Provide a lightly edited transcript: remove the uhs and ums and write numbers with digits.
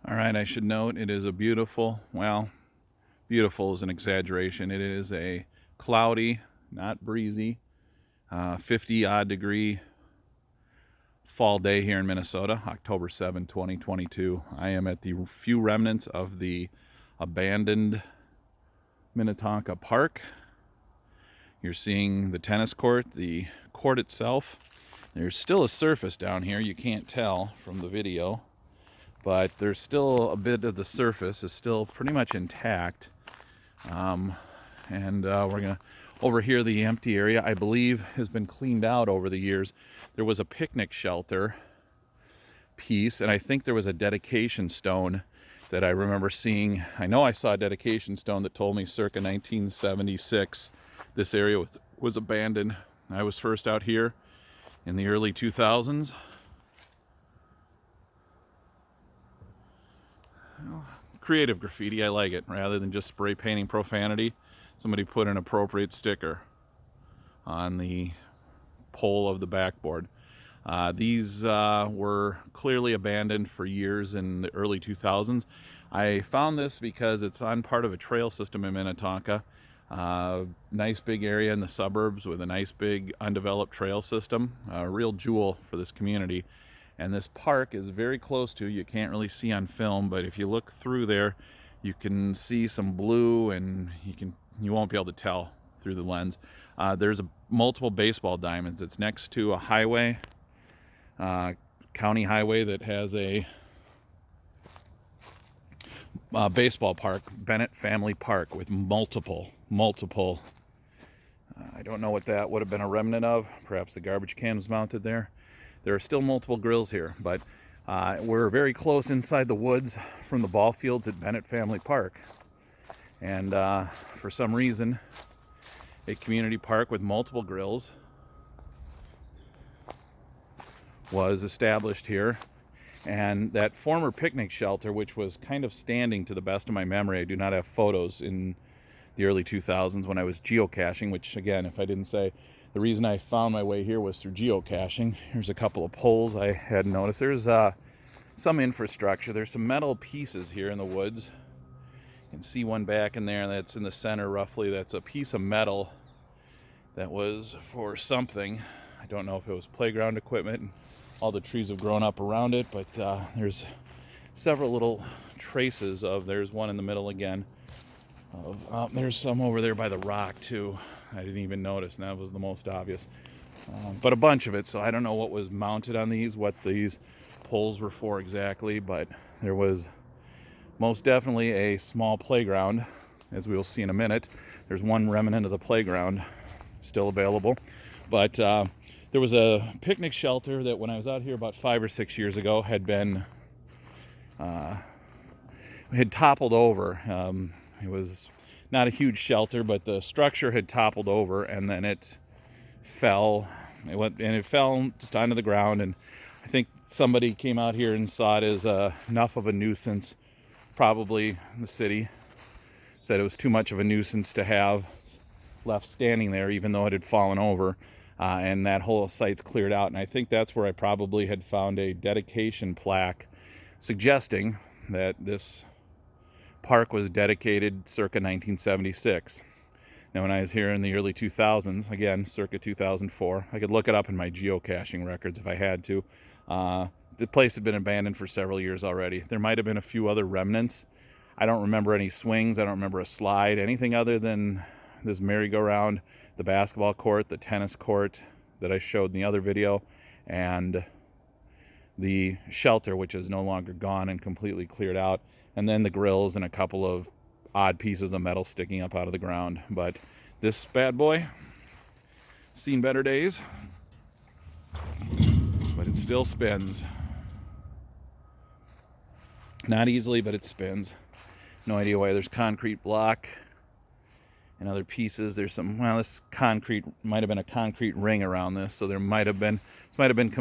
All right, I should note it is a beautiful, well, beautiful is an exaggeration. It is a cloudy, not breezy, 50 odd degree fall day here in Minnesota, October 7, 2022. I am at the few remnants of the abandoned Minnetonka Park. You're seeing the tennis court, the court itself. There's still a surface down here. You can't tell from the video, but there's still a bit of the surface is still pretty much intact. We're gonna over here, the empty area I believe has been cleaned out over the years. There was a picnic shelter piece, and I think there was a dedication stone that I remember seeing. I know I saw a dedication stone that told me circa 1976 this area was abandoned. I was first out here in the early 2000s. Creative graffiti, I like it. Rather than just spray painting profanity, somebody put an appropriate sticker on the pole of the backboard. These were clearly abandoned for years in the early 2000s. I found this because it's on part of a trail system in Minnetonka. Nice big area in the suburbs with a nice big undeveloped trail system. A real jewel for this community. And this park is very close to, you can't really see on film, but if you look through there, you can see some blue, and you won't be able to tell through the lens. There's multiple baseball diamonds. It's next to a highway, county highway that has a baseball park, Bennett Family Park, with multiple. I don't know what that would have been a remnant of. Perhaps the garbage can was mounted there. There are still multiple grills here, but we're very close inside the woods from the ball fields at Bennett Family Park. And for some reason, a community park with multiple grills was established here. And that former picnic shelter, which was kind of standing to the best of my memory, I do not have photos in the early 2000s when I was geocaching, which again, if I didn't say, the reason I found my way here was through geocaching. Here's a couple of poles I had noticed. There's some infrastructure. There's some metal pieces here in the woods. You can see one back in there that's in the center roughly. That's a piece of metal that was for something. I don't know if it was playground equipment. All the trees have grown up around it, but there's several little traces of, there's one in the middle again. There's some over there by the rock too. I didn't even notice, and that was the most obvious. But a bunch of it, so I don't know what was mounted on these, what these poles were for exactly, but there was most definitely a small playground, as we will see in a minute. There's one remnant of the playground still available, but there was a picnic shelter that when I was out here about 5 or 6 years ago had toppled over. It was not a huge shelter, but the structure had toppled over, and then it fell. It fell just onto the ground, and I think somebody came out here and saw it as enough of a nuisance. Probably the city said it was too much of a nuisance to have left standing there, even though it had fallen over, and that whole site's cleared out. And I think that's where I probably had found a dedication plaque suggesting that this park was dedicated circa 1976. Now, when I was here in the early 2000s, again, circa 2004, I could look it up in my geocaching records if I had to. The place had been abandoned for several years already. There might have been a few other remnants. I don't remember any swings. I don't remember a slide, anything other than this merry-go-round, the basketball court, the tennis court that I showed in the other video, and the shelter, which is no longer gone and completely cleared out, and then the grills and a couple of odd pieces of metal sticking up out of the ground. But this bad boy, seen better days, but it still spins. Not easily, but it spins. No idea why. There's concrete block and other pieces. There's some, well, this concrete might have been a concrete ring around this, so this might have been complete.